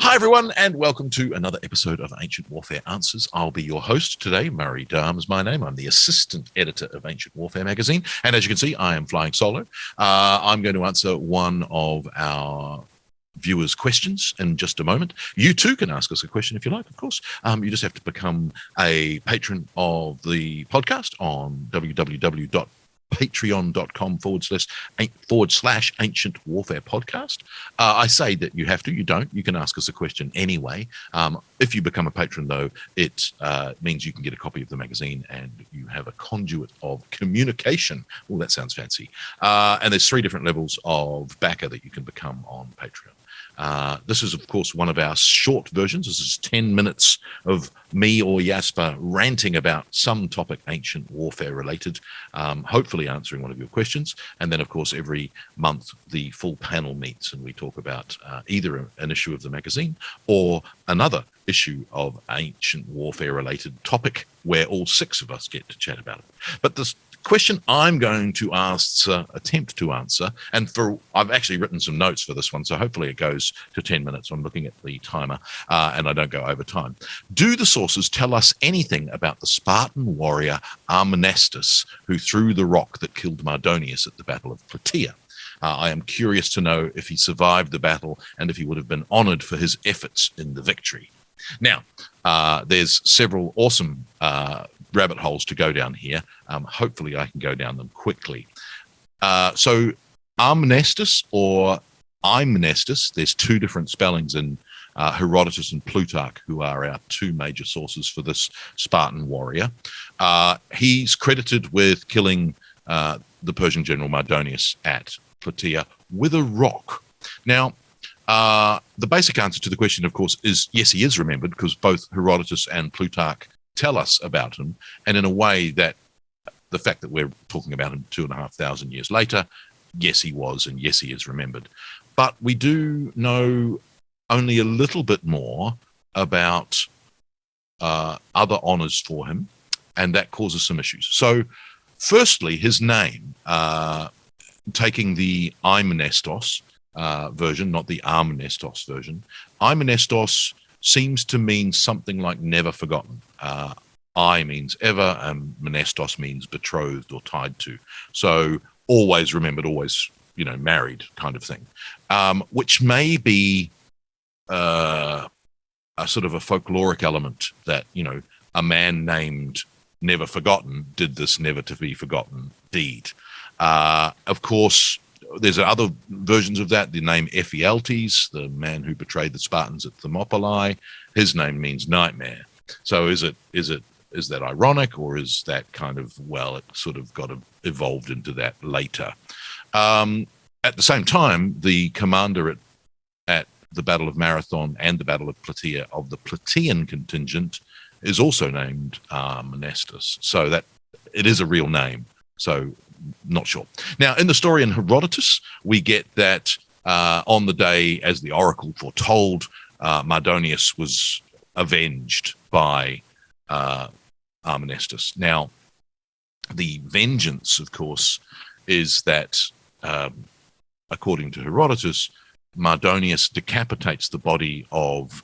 Hi, everyone, and welcome to another episode of Ancient Warfare Answers. I'll be your host today. Murray Darm is my name. I'm the assistant editor of Ancient Warfare magazine. And as you can see, I am flying solo. I'm going to answer one of our viewers' questions in just a moment. You too can ask us a question if you like, of course. You just have to become a patron of the podcast on www.patreon.com// Ancient Warfare Podcast. I say that you have to, you don't. You can ask us a question anyway. If you become a patron, though, it means you can get a copy of the magazine and you have a conduit of communication. Oh, that sounds fancy. And there's 3 different levels of backer that you can become on Patreon. This is, of course, one of our short versions. This is 10 minutes of me or Jasper ranting about some topic ancient warfare related, hopefully answering one of your questions. And then, of course, every month the full panel meets and we talk about either an issue of the magazine or another issue of ancient warfare related topic where all 6 of us get to chat about it. But this question I'm going to attempt to answer, and I've actually written some notes for this one, so hopefully it goes to 10 minutes. I'm looking at the timer and I don't go over time. Do the sources tell us anything about the Spartan warrior Arimnestus who threw the rock that killed Mardonius at the Battle of Plataea? I am curious to know if he survived the battle and if he would have been honored for his efforts in the victory. Now, there's several awesome rabbit holes to go down here. Hopefully I can go down them quickly. So Arimnestus or Arimnestus, there's 2 different spellings in Herodotus and Plutarch, who are our 2 major sources for this Spartan warrior. He's credited with killing the Persian general Mardonius at Plataea with a rock. Now, the basic answer to the question, of course, is yes, he is remembered, because both Herodotus and Plutarch tell us about him, and in a way that the fact that we're talking about him 2,500 years later, yes, he was, and yes, he is remembered. But we do know only a little bit more about other honors for him, and that causes some issues. So, firstly, his name, taking the Arimnestos version, not the Arimnestos version, Arimnestos seems to mean something like never forgotten. I means ever, and Mnestos means betrothed or tied to. So always remembered, always, married kind of thing, which may be a sort of a folkloric element that, a man named Never Forgotten did this never to be forgotten deed. Of course, there's other versions of that. The name Ephialtes, the man who betrayed the Spartans at Thermopylae, his name means nightmare. So is that ironic, or is that kind of, it sort of got evolved into that later? At the same time, the commander at the Battle of Marathon and the Battle of Plataea of the Plataean contingent is also named Arimnestus. So that it is a real name. So not sure. Now, in the story in Herodotus, we get that on the day, as the oracle foretold, Mardonius was avenged by Arimnestus. Now, the vengeance, of course, is that, according to Herodotus, Mardonius decapitates the body of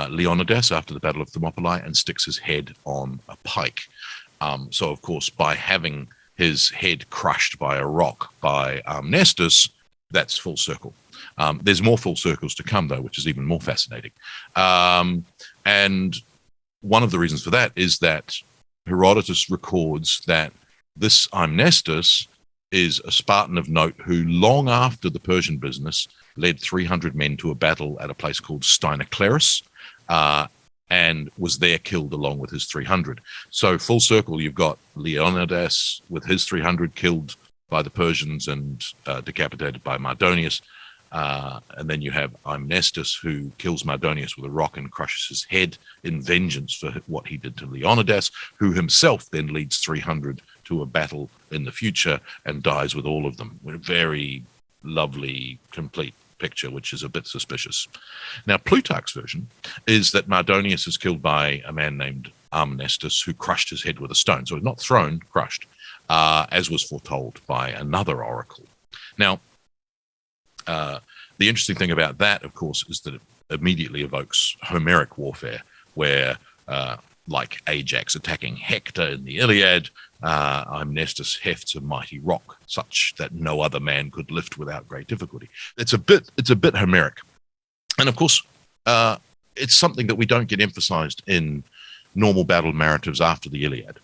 Leonidas after the Battle of Thermopylae and sticks his head on a pike. So, of course, by having his head crushed by a rock by Arimnestus, that's full circle. There's more full circles to come, though, which is even more fascinating. And one of the reasons for that is that Herodotus records that this Arimnestus is a Spartan of note who, long after the Persian business, led 300 men to a battle at a place called Steinoclerus, and was there killed along with his 300. So full circle, you've got Leonidas with his 300 killed by the Persians and decapitated by Mardonius. And then you have Arimnestus, who kills Mardonius with a rock and crushes his head in vengeance for what he did to Leonidas, who himself then leads 300 to a battle in the future and dies with all of them. A very lovely, complete picture, which is a bit suspicious. Now, Plutarch's version is that Mardonius is killed by a man named Arimnestus, who crushed his head with a stone. So not thrown, crushed, as was foretold by another oracle. Now, the interesting thing about that, of course, is that immediately evokes Homeric warfare, where like Ajax attacking Hector in the Iliad, Arimnestus hefts a mighty rock, such that no other man could lift without great difficulty. It's a bit Homeric, and of course, it's something that we don't get emphasized in normal battle narratives after the Iliad.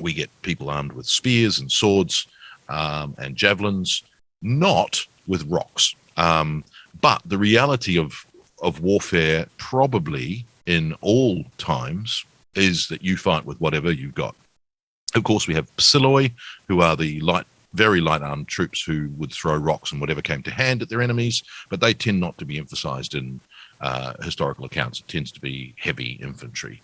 We get people armed with spears and swords and javelins, not with rocks. But the reality of warfare, probably in all times, is that you fight with whatever you've got. Of course, we have Psiloi, who are the very light armed troops who would throw rocks and whatever came to hand at their enemies, but they tend not to be emphasized in historical accounts. It tends to be heavy infantry.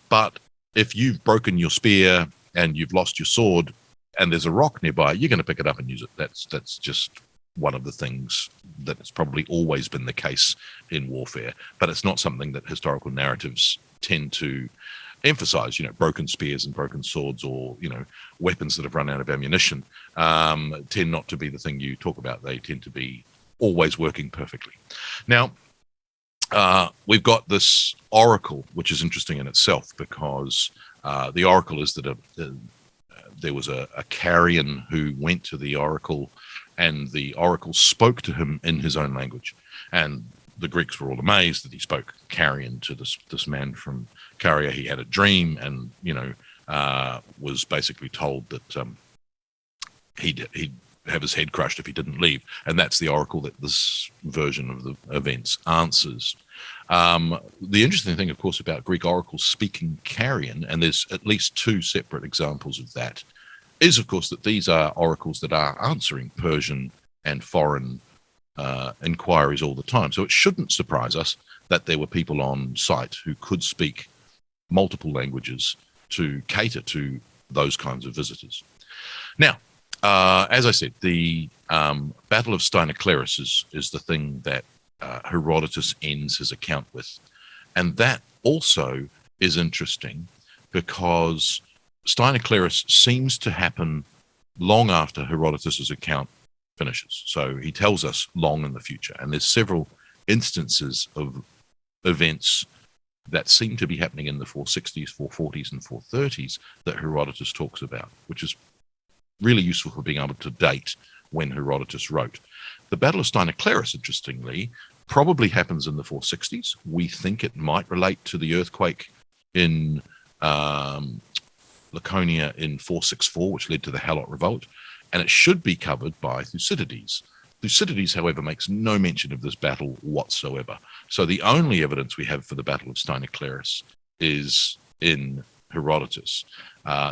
But if you've broken your spear and you've lost your sword and there's a rock nearby, you're going to pick it up and use it. That's just one of the things that has probably always been the case in warfare, but it's not something that historical narratives tend to emphasize. Broken spears and broken swords, or weapons that have run out of ammunition, tend not to be the thing you talk about. They tend to be always working perfectly. Now, we've got this oracle, which is interesting in itself, because the oracle is that there was a Carian who went to the oracle, and the oracle spoke to him in his own language. And the Greeks were all amazed that he spoke Carian to this man from Caria. He had a dream, and was basically told that he'd have his head crushed if he didn't leave. And that's the oracle that this version of the events answers. The interesting thing, of course, about Greek oracles speaking Carian, and there's at least two separate examples of that, is, of course, that these are oracles that are answering Persian and foreign inquiries all the time. So it shouldn't surprise us that there were people on site who could speak multiple languages to cater to those kinds of visitors. Now, as I said, the Battle of Steinoclerus is the thing that Herodotus ends his account with. And that also is interesting because Steinoclerus seems to happen long after Herodotus's account finishes. So he tells us long in the future. And there's several instances of events that seem to be happening in the 460s, 440s, and 430s that Herodotus talks about, which is really useful for being able to date when Herodotus wrote. The Battle of Steinoclerus, interestingly, probably happens in the 460s. We think it might relate to the earthquake in Laconia in 464, which led to the Helot Revolt, and it should be covered by Thucydides. Thucydides, however, makes no mention of this battle whatsoever. So the only evidence we have for the Battle of Steinoclerus is in Herodotus.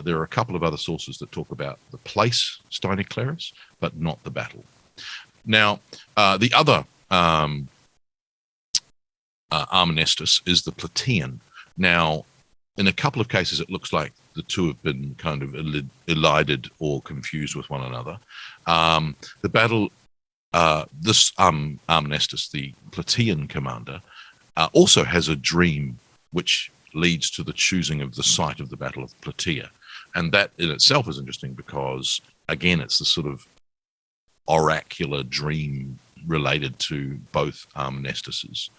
There are a couple of other sources that talk about the place Steinoclerus, but not the battle. Now, the other Arimnestus is the Plataean. Now, in a couple of cases, it looks like the two have been kind of elided or confused with one another. The battle, this Arimnestus, the Plataean commander, also has a dream which leads to the choosing of the site of the Battle of Plataea. And that in itself is interesting because, again, it's the sort of oracular dream related to both Arimnestuses.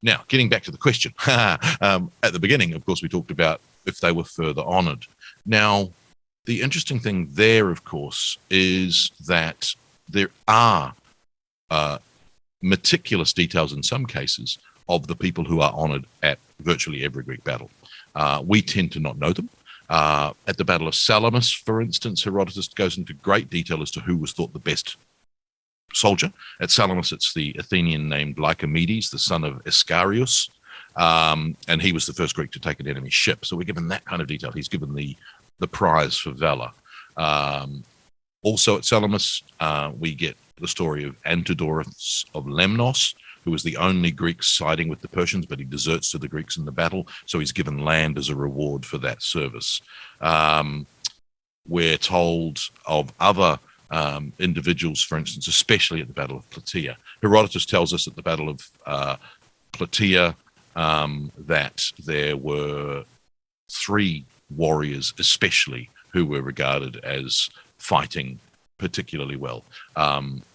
Now, getting back to the question, at the beginning, of course, we talked about if they were further honored. Now, the interesting thing there, of course, is that there are meticulous details in some cases of the people who are honored at virtually every Greek battle. We tend to not know them. At the Battle of Salamis, for instance, Herodotus goes into great detail as to who was thought the best soldier. At Salamis, it's the Athenian named Lycomedes, the son of Iscarius, and he was the first Greek to take an enemy ship. So we're given that kind of detail. He's given the prize for valor. Also at Salamis, we get the story of Antidorus of Lemnos, who was the only Greek siding with the Persians, but he deserts to the Greeks in the battle, so he's given land as a reward for that service. We're told of other individuals, for instance, especially at the Battle of Plataea. Herodotus tells us at the Battle of Plataea that there were 3 warriors especially who were regarded as fighting particularly well.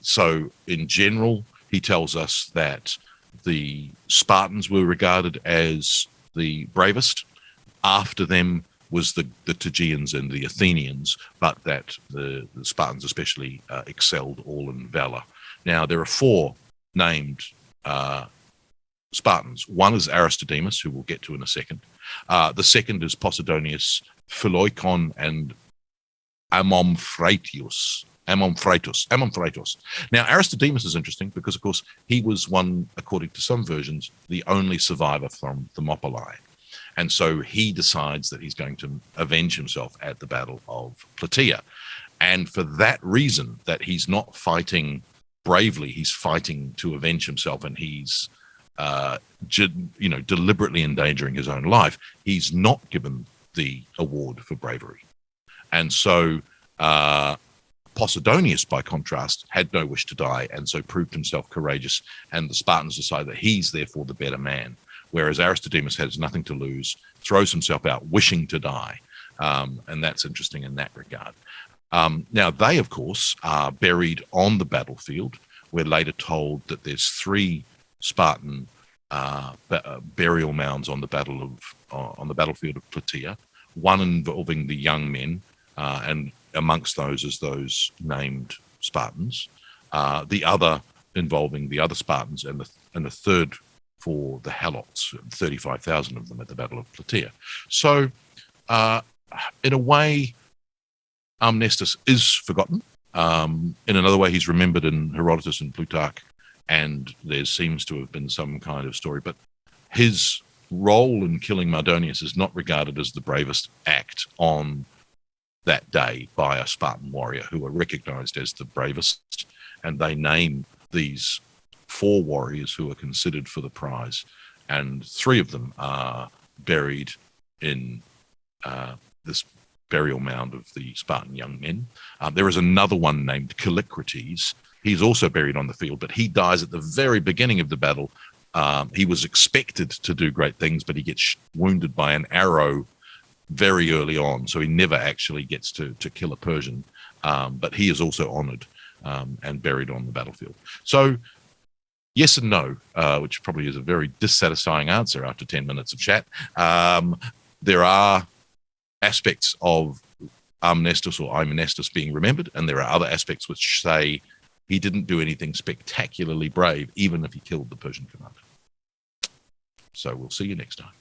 So in general, he tells us that the Spartans were regarded as the bravest. After them was the Tegeans and the Athenians, but that the Spartans especially excelled all in valor. Now, there are 4 named Spartans. One is Aristodemus, who we'll get to in a second. The second is Posidonius, Philoikon, and Amomphratus. Now, Aristodemus is interesting because, of course, he was one, according to some versions, the only survivor from Thermopylae. And so he decides that he's going to avenge himself at the Battle of Plataea. And for that reason, that he's not fighting bravely, he's fighting to avenge himself, and he's deliberately endangering his own life, he's not given the award for bravery. And so Posidonius, by contrast, had no wish to die, and so proved himself courageous, and the Spartans decide that he's therefore the better man, whereas Aristodemus has nothing to lose, throws himself out wishing to die, and that's interesting in that regard. Now, they, of course, are buried on the battlefield. We're later told that there's 3 Spartan burial mounds on the battlefield of Plataea, one involving the young men, and amongst those is those named Spartans, the other involving the other Spartans, and the third for the Helots, 35,000 of them at the Battle of Plataea. So, in a way, Arimnestus is forgotten. In another way, he's remembered in Herodotus and Plutarch, and there seems to have been some kind of story. But his role in killing Mardonius is not regarded as the bravest act on that day by a Spartan warrior, who are recognized as the bravest, and they name these 4 warriors who are considered for the prize, and 3 of them are buried in this burial mound of the Spartan young men. There is another one named Callicrates. He's also buried on the field, but he dies at the very beginning of the battle. He was expected to do great things, but he gets wounded by an arrow very early on, so he never actually gets to kill a Persian, but he is also honored and buried on the battlefield. So yes and no, which probably is a very dissatisfying answer after 10 minutes of chat. There are aspects of Arimnestus being remembered, and there are other aspects which say he didn't do anything spectacularly brave, even if he killed the Persian commander. So we'll see you next time.